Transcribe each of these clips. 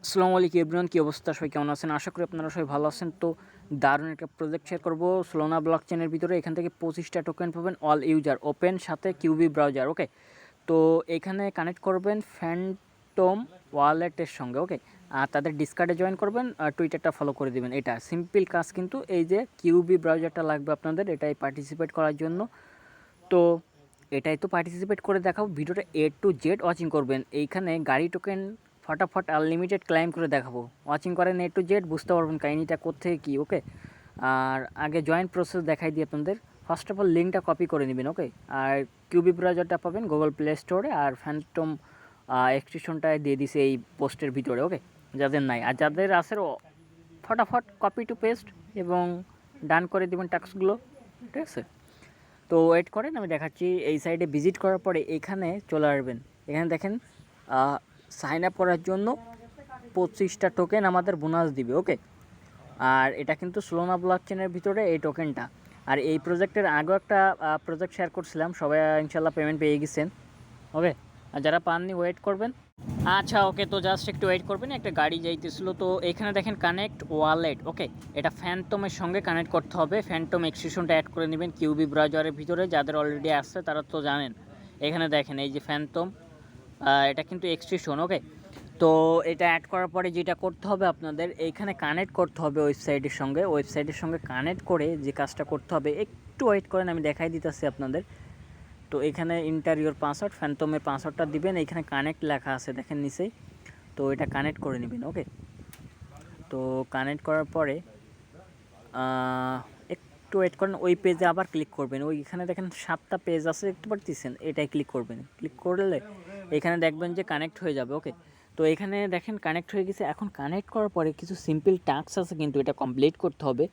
আসসালামু আলাইকুম এভরিওয়ান, কী অবস্থা? সবাই কেমন আছেন? আশা করি আপনারা সবাই ভালো আছেন। তো দারুণ একটা প্রজেক্ট শেয়ার করবো সোলোনা ব্লকচেনের ভিতরে। এখান থেকে 25টা টোকেন পাবেন, অল ইউজার ওপেন, সাথে কিউবি ব্রাউজার। ওকে, তো এখানে কানেক্ট করবেন ফ্যান্টম ওয়ালেটের সঙ্গে। ওকে, আর তাদের ডিসকার্ডে জয়েন করবেন আর টুইটারটা ফলো করে দেবেন। এটা সিম্পল কাজ, কিন্তু এই যে কিউবি ব্রাউজারটা লাগবে আপনাদের এটাই পার্টিসিপেট করার জন্য। তো এটাই তো পার্টিসিপেট করে দেখাবো। ভিডিওটা A to Z ওয়াচিং করবেন। এইখানে গাড়ি টোকেন ফটাফট আনলিমিটেড ক্লাইম করে দেখাবো। ওয়াচিং করেন A to Z, বুঝতে পারবেন কাহিনিটা কোত্থেকে কী। ওকে, আর আগে জয়েন্ট প্রসেস দেখাই দিই আপনাদের। ফার্স্ট অফ অল লিঙ্কটা কপি করে নেবেন। ওকে, আর কিউবি ব্রাউজারটা পাবেন গুগল প্লে স্টোরে, আর ফ্যান্টম এক্সটেনশনটায় দিয়ে দিছে এই পোস্টের ভিতরে। ওকে, যাদের নাই, আর যাদের আছে ফটাফট কপি টু পেস্ট এবং ডান করে দেবেন টাস্কগুলো। ঠিক আছে, তো ওয়েট করেন, আমি দেখাচ্ছি। এই সাইডে ভিজিট করার পরে এখানে চলে আসবেন। এখানে দেখেন সাইন আপ করার জন্য 25টা টোকেন আমাদের বোনাস দিবে। ওকে, আর এটা কিন্তু সোলোনা ব্লকচেনের ভিতরে এই টোকেনটা। আর এই প্রজেক্টের আগেও একটা প্রজেক্ট শেয়ার করছিলাম, সবাই ইনশাল্লাহ পেমেন্ট পেয়ে গেছেন। ওকে, আর যারা পাননি ওয়েট করবেন। আচ্ছা ওকে, তো জাস্ট একটু ওয়েট করবেন, একটা গাড়ি যাইতেছিলো। তো এখানে দেখেন কানেক্ট ওয়ালেট। ওকে, এটা ফ্যান্টমের সঙ্গে কানেক্ট করতে হবে। ফ্যান্টম এক্সটেনশনটা অ্যাড করে নেবেন কিউবি ব্রাউজারের ভিতরে। যাদের অলরেডি আসছে তারা তো জানেন। এখানে দেখেন এই যে ফ্যান্টম, এটা কিন্তু এক্সটেনশন। ওকে, তো এটা অ্যাড করার পরে যেটা করতে হবে আপনাদের, এইখানে কানেক্ট করতে হবে ওয়েবসাইটের সঙ্গে। ওয়েবসাইটের সঙ্গে কানেক্ট করে যে কাজটা করতে হবে, একটু ওয়েট করেন, আমি দেখাই দিতেছি আপনাদের। তো এখানে ইন্টারিয়র পাসওয়ার্ড, ফ্যান্টমের পাসওয়ার্ডটা দিবেন। এখানে কানেক্ট লেখা আছে দেখেন নিচেই, তো এটা কানেক্ট করে নেবেন। ওকে, তো কানেক্ট করার পরে একটু ওয়েট করেন, ওই পেজে আবার ক্লিক করবেন। ওইখানে দেখেন 7টা পেজ আছে, দেখতে পারতেছেন, এটাই ক্লিক করবেন। ক্লিক করলে এখানে দেখবেন যে কানেক্ট হয়ে যাবে। ওকে, তো এখানে দেখেন কানেক্ট হয়ে গেছে। এখন কানেক্ট করার পরে কিছু সিম্পল টাস্ক আছে, কিন্তু এটা কমপ্লিট করতে হবে।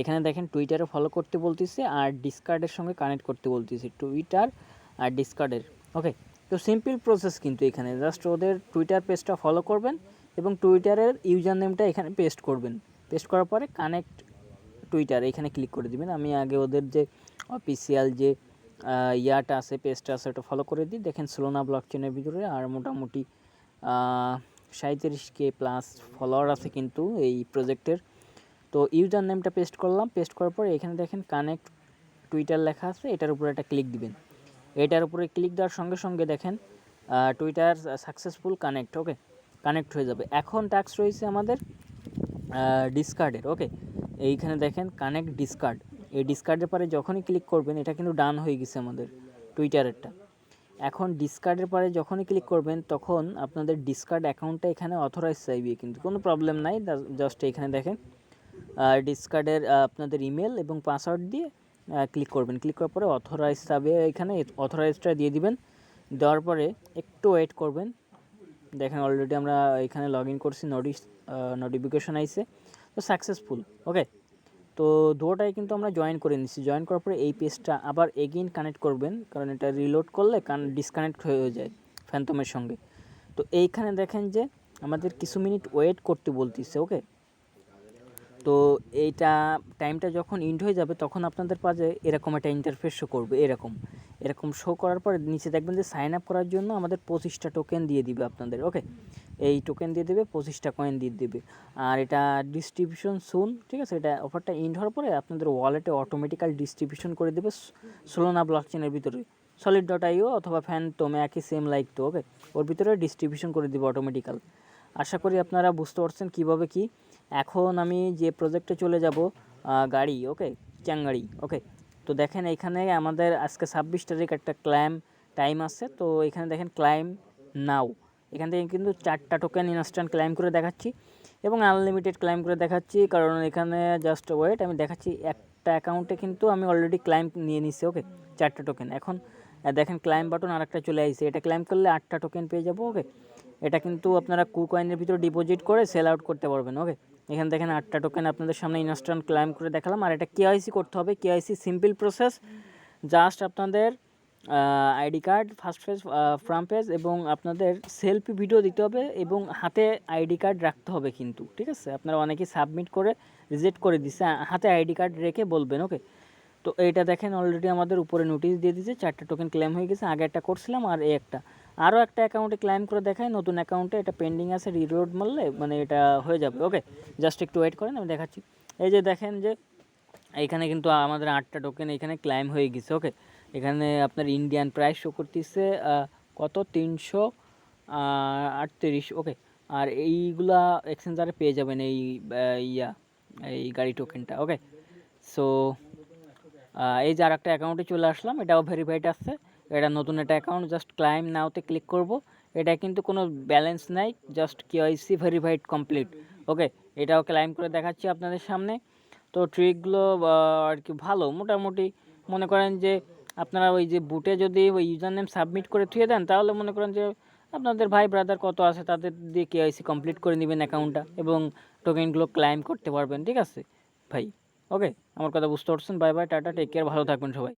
এখানে দেখেন টুইটারে ফলো করতে বলতেছে আর ডিসকার্ডের সঙ্গে কানেক্ট করতে বলতেছে, টুইটার আর ডিসকার্ডের। ওকে, তো সিম্পল প্রসেস, কিন্তু এখানে জাস্ট ওদের টুইটার পেজটা ফলো করবেন এবং টুইটারের ইউজার নেমটা এখানে পেস্ট করবেন। পেস্ট করার পরে কানেক্ট টুইটার এখানে ক্লিক করে দিবেন। আমি আগে ওদের যে অফিসিয়াল যে ইয়াটা আছে, পেজটা আছে, ওটা ফলো করে দিই। দেখেন সোলোনা ব্লকচেনের ভিতরে আর মোটামুটি 37K প্লাস ফলোয়ার আছে কিন্তু এই প্রজেক্টের। তো ইউজার নেমটা পেস্ট করলাম। পেস্ট করার পরে এখানে দেখেন কানেক্ট টুইটার লেখা আছে, এটার উপরে একটা ক্লিক দিবেন। এটার উপরে ক্লিক দেওয়ার সঙ্গে সঙ্গে দেখেন টুইটার সাকসেসফুল কানেক্ট। ওকে, কানেক্ট হয়ে যাবে। এখন টাস্ক রয়েছে আমাদের ডিসকার্ডের। ওকে, এইখানে দেখেন কানেক্ট ডিসকার্ড। এই ডিসকার্ডের পরে যখনই ক্লিক করবেন, এটা কিন্তু ডান হয়ে গেছে আমাদের টুইটারেরটা। এখন ডিসকার্ডের পরে যখনই ক্লিক করবেন, তখন আপনাদের ডিসকার্ড অ্যাকাউন্টটা এখানে অথরাইজ চাইবে, কিন্তু কোনো প্রবলেম নাই। জাস্ট এখানে দেখেন ডিসকার্ডের আপনাদের ইমেল এবং পাসওয়ার্ড দিয়ে ক্লিক করবেন। ক্লিক করার পরে অথরাইজ চাবে, এখানে অথরাইজটা দিয়ে দিবেন। দেওয়ার পরে একটু ওয়েট করবেন। দেখেন অলরেডি আমরা এখানে লগ ইন করছি, নোটিফিকেশন আইছে, তো সাকসেসফুল। ওকে, তো দুটোটাই কিন্তু আমরা জয়েন করে নিচ্ছি। জয়েন করার পরে এই পেজটা আবার এগেইন কানেক্ট করবেন, কারণ এটা রিলোড করলে ডিসকানেক্ট হয়ে যায় ফ্যান্টমের সঙ্গে। তো এইখানে দেখেন যে আমাদের কিছু মিনিট ওয়েট করতে বলতেছে। ওকে, তো এইটা টাইমটা যখন ইন্ড হয়ে যাবে, তখন আপনাদের পাশে এরকম একটা ইন্টারফেস শো করবে। এরকম শো করার পরে নিচে দেখবেন যে সাইন আপ করার জন্য আমাদের 25টা টোকেন দিয়ে দিবে আপনাদের। ওকে, এই টোকেন দিয়ে দেবে, 25টা কয়েন দিয়ে দেবে। আর এটা ডিস্ট্রিবিউশন সুন, ঠিক আছে। এটা অফারটা ইন্ড হওয়ার পরে আপনাদের ওয়ালেটে অটোমেটিক্যাল ডিস্ট্রিবিউশন করে দেবে সোলোনা ব্লকচেনের ভিতরে। solid.io অথবা ফ্যান্টম একই সেম লাইক তো। ওকে, ওর ভিতরে ডিস্ট্রিবিউশন করে দেবে অটোমেটিক্যাল। আশা করি আপনারা বুঝতে পারছেন কীভাবে কি। এখন আমি যে প্রজেক্টে চলে যাব, গাড়ি। ওকে, চ্যাংগাড়ি। ওকে, তো দেখেন এখানে আমাদের আজকে 26 তারিখ একটা ক্লাইম টাইম আছে। তো এখানে দেখেন ক্লাইম নাও, এখান থেকে কিন্তু 4টা টোকেন ইনস্ট্যান্ট ক্লাইম করে দেখাচ্ছি এবং আনলিমিটেড ক্লাইম করে দেখাচ্ছি, কারণ এখানে জাস্ট ওয়েট আমি দেখাচ্ছি। একটা অ্যাকাউন্টে কিন্তু আমি অলরেডি ক্লাইম নিয়ে নিচ্ছি। ওকে, 4টা টোকেন। এখন দেখেন ক্লাইম বাটন আরেকটা চলে আসছে, এটা ক্লাইম করলে 8টা টোকেন পেয়ে যাবো। ওকে, এটা কিন্তু আপনারা কুকয়েনের ভিতরে ডিপোজিট করে সেল আউট করতে পারবেন। ওকে, এখানে দেখেন 8টা টোকেন আপনাদের সামনে ইনস্ট্যান্ট ক্লাইম করে দেখালাম। আর এটা কেওয়াইসি করতে হবে। কেওয়াইসি সিম্পল প্রসেস, জাস্ট আপনাদের ID card, first page, front page এবং আপনাদের সেলফি ভিডিও দিতে হবে এবং হাতে আইডি কার্ড রাখতে হবে কিন্তু। ঠিক আছে, আপনারা অনেকেই সাবমিট করে রিজেক্ট করে দিচ্ছে, হাতে আইডি কার্ড রেখে বলবেন। ওকে, তো এইটা দেখেন অলরেডি আমাদের উপরে নোটিশ দিয়ে দিয়েছে, 4টা টোকেন ক্লেম হয়ে গেছে। আগে একটা করছিলাম আর এই একটা। আরও একটা অ্যাকাউন্টে ক্লাইম করে দেখায়, নতুন অ্যাকাউন্টে এটা পেন্ডিং আছে, রিলোড মারলে মানে এটা হয়ে যাবে। ওকে, জাস্ট একটু ওয়েট করেন, আমি দেখাচ্ছি। এই যে দেখেন যে এখানে কিন্তু আমাদের 8টা টোকেন এখানে ক্লাইম হয়ে গেছে। ওকে, এখানে আপনার ইন্ডিয়ান প্রাইস শো করতেছে কত 338। ওকে, আর এইগুলা এক্সচেঞ্জারে পেয়ে যাবেন এই এই গাড়ি টোকেনটা। ওকে, সো এই যে আর একটা অ্যাকাউন্টে চলে আসলাম, এটাও ভেরিফাইড আছে, এটা নতুন একটা অ্যাকাউন্ট। জাস্ট ক্লাইম নাওতে ক্লিক করব। এটা কিন্তু কোনো ব্যালেন্স নাই, জাস্ট কেওয়াইসি ভেরিফাইড কমপ্লিট। ওকে, এটাও ক্লাইম করে দেখাচ্ছি আপনাদের সামনে। তো ট্রিকগুলো আর কি ভালো মোটামুটি। মনে করেন যে আপনারা ওই যে বুটে যদি ওই ইউজার নেম সাবমিট করে থুয়ে দেন, তাহলে মনে করেন যে আপনাদের ভাই ব্রাদার কত আছে তাদের দিয়ে কেওয়াইসি কমপ্লিট করে নেবেন অ্যাকাউন্টটা, এবং টোকেনগুলো ক্লাইম করতে পারবেন। ঠিক আছে ভাই? ওকে, আমার কথা বুঝতে পারছেন? Bye bye, tata, take care, ভালো থাকবেন সবাই।